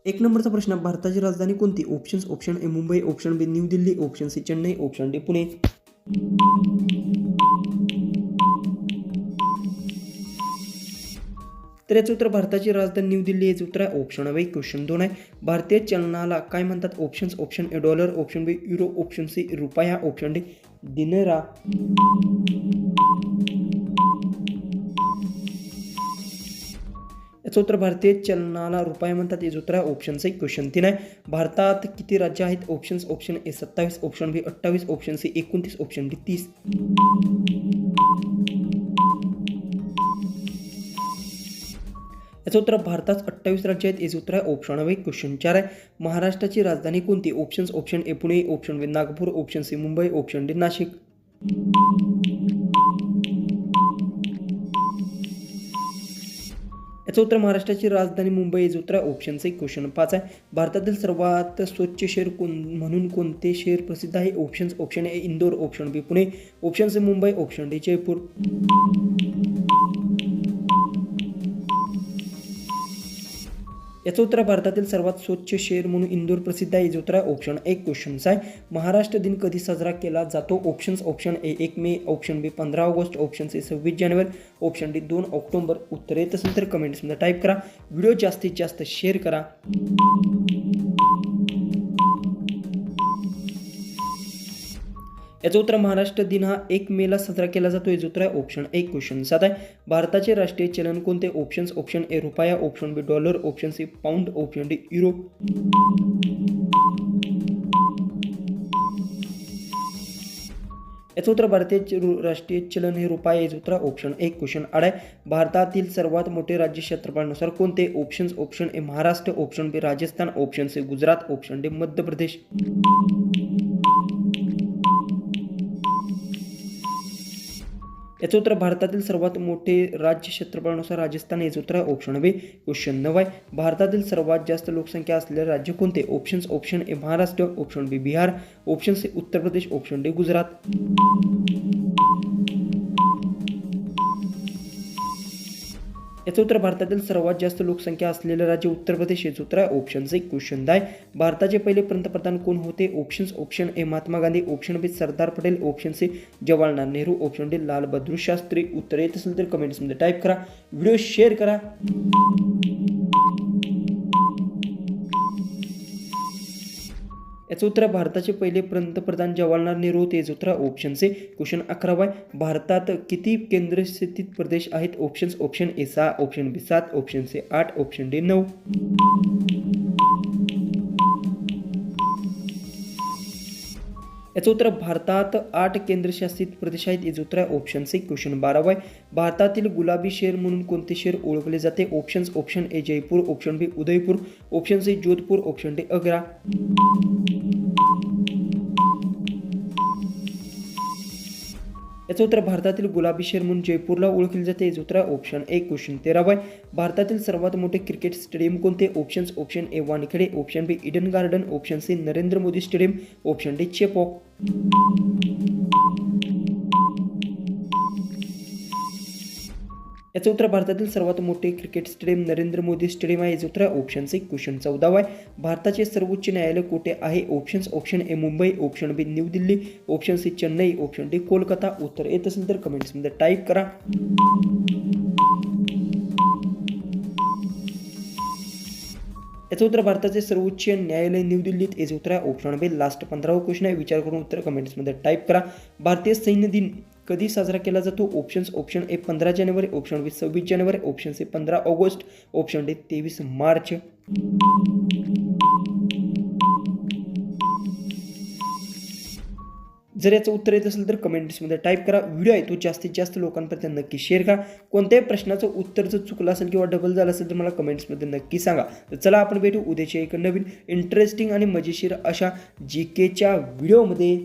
एक नंबरचा प्रश्न, भारताची राजधानी कोणती? Options: option A Mumbai, option B New Delhi, option C Chennai, option D Pune. तर याचं उत्तर भारताची राजधानी न्यू दिल्ली याचं उत्तर आहे ऑप्शन आहे. क्वेश्चन 2 आहे, भारतीय चलनाला काय म्हणतात? Options: option A dollar, option B euro, option C रुपया, ऑप्शन डी दिनारा. याचं उत्तर भारतीय चलनाला रुपया म्हणतात याचं उत्तर आहे ऑप्शन सी. क्वेश्चन 3 आहे, भारतात किती राज्य आहेत? Options: option A 27, option B 28, option C 29, option D 30. याचं उत्तर भारतात 28 राज्य आहेत याचं उत्तर आहे ऑप्शन आहे. क्वेश्चन 4 आहे, महाराष्ट्राची राजधानी कोणती? Options: option A Pune, option B Nagpur, option C Mumbai, option D Nashik. याचं उत्तर महाराष्ट्राची राजधानी मुंबई याचं उत्तर आहे ऑप्शन सी. क्वेश्चन 5 आहे, भारतातील सर्वात स्वच्छ शहर म्हणून कोणते शहर प्रसिद्ध आहे? Options: option A Indore, option B Pune, option C Mumbai, option D Jaipur. याचं उत्तर भारतातील सर्वात स्वच्छ शहर म्हणून इंदोर प्रसिद्ध आहे याचं उत्तर आहे ऑप्शन ए. क्वेश्चन आहे, महाराष्ट्र दिन कधी साजरा केला जातो? Options: option A 1 May, option B 15 August, option C 26 जानेवारी, ऑप्शन डी 2 ऑक्टोबर. उत्तर येत असेल तर कमेंट्समध्ये टाईप करा. व्हिडिओ जास्तीत जास्त शेअर करा. याचं उत्तर महाराष्ट्र दिन हा 1 मेला साजरा केला जातो याचं उत्तर आहे ऑप्शन ए. क्वेश्चन 7 आहे, भारताचे राष्ट्रीय चलन कोणते? ऑप्शन्स: ऑप्शन ए रुपया, option B dollar, option C pound, option D euro. याचं उत्तर भारतीय राष्ट्रीय चलन हे रुपया याचं उत्तर ऑप्शन ए. क्वेश्चन 8 आहे, भारतातील सर्वात मोठे राज्य क्षेत्रफळानुसार कोणते? Options: option A Maharashtra, option B Rajasthan, option C Gujarat, option D Madhya Pradesh. याचं उत्तर भारतातील सर्वात मोठे राज्य क्षेत्रफळानुसार राजस्थान याचं उत्तर आहे ऑप्शन बी. क्वेश्चन 9 आहे, भारतातील सर्वात जास्त लोकसंख्या असलेले राज्य कोणते? Options: option A Maharashtra, option B Bihar, option C Uttar Pradesh, option D Gujarat. याचं उत्तर भारतातील सर्वात जास्त लोकसंख्या असलेले राज्य उत्तर प्रदेश याचं उत्तर आहे ऑप्शन सी. क्वेश्चन 10, भारताचे पहिले पंतप्रधान कोण होते? Options: option A Mahatma Gandhi, option B Sardar Patel, option C Jawaharlal Nehru, option D Lal Bahadur Shastri. उत्तर येत असेल तर कमेंट्समध्ये टाईप करा. व्हिडिओ शेअर करा. याचं उत्तर भारताचे पहिले पंतप्रधान जवाहरलाल नेहरू होते याचं उत्तर ऑप्शन सी. क्वेश्चन 11 आहे, भारतात किती केंद्रशासित प्रदेश आहेत? Options: option A 6, option B 7, option C 8, option D 9. याचं उत्तर भारतात 8 केंद्रशासित प्रदेश आहेत याचं उत्तर आहे ऑप्शन सी. क्वेश्चन 12 आहे, भारतातील गुलाबी शहर म्हणून कोणते शहर ओळखले जाते? Options: option A Jaipur, option B Udaipur, option C Jodhpur, option D Agra. याचं उत्तर भारतातील गुलाबी शहर म्हणून जयपूरला ओळखले जाते याचं उत्तर ऑप्शन ए. क्वेश्चन 13 आहे, भारतातील सर्वात मोठे क्रिकेट स्टेडियम कोणते? Options: option A Wankhede, option B Eden garden, option C Narendra Modi stadium, option D Chepauk. याचं उत्तर भारतातील सर्वात मोठे cricket stadium Narendra Modi stadium आहे याचं उत्तर ऑप्शन सी. क्वेश्चन 14 आहे, भारताचे सर्वोच्च न्यायालय कोठे आहे? Options: option A Mumbai, option B New Delhi, option C Chennai, option D Kolkata. उत्तर येत असेल तर कमेंट्समध्ये टाईप करा. याचं उत्तर भारताचे सर्वोच्च न्यायालय न्यू दिल्लीत याचं उत्तर ऑप्शन बी. लास्ट 15वा क्वेश्चन आहे, विचार करून उत्तर कमेंट्समध्ये टाईप करा. भारतीय सैन्य दिन कधी साजरा केला जातो? ऑप्शन्स: ऑप्शन ए 15 जानेवारी, ऑप्शन बी 26 जानेवारी, option C 15 August, option D 23 मार्च. जर याचं उत्तर येत असेल तर कमेंट्समध्ये टाईप करा. व्हिडिओ आहे तो जास्तीत जास्त लोकांपर्यंत नक्की शेअर करा. कोणत्याही प्रश्नाचं उत्तर जर चुकलं असेल किंवा डबल झालं असेल तर मला कमेंट्समध्ये नक्की सांगा. तर चला आपण भेटू उद्याच्या एक नवीन इंटरेस्टिंग आणि मजेशीर अशा GKच्या व्हिडिओमध्ये.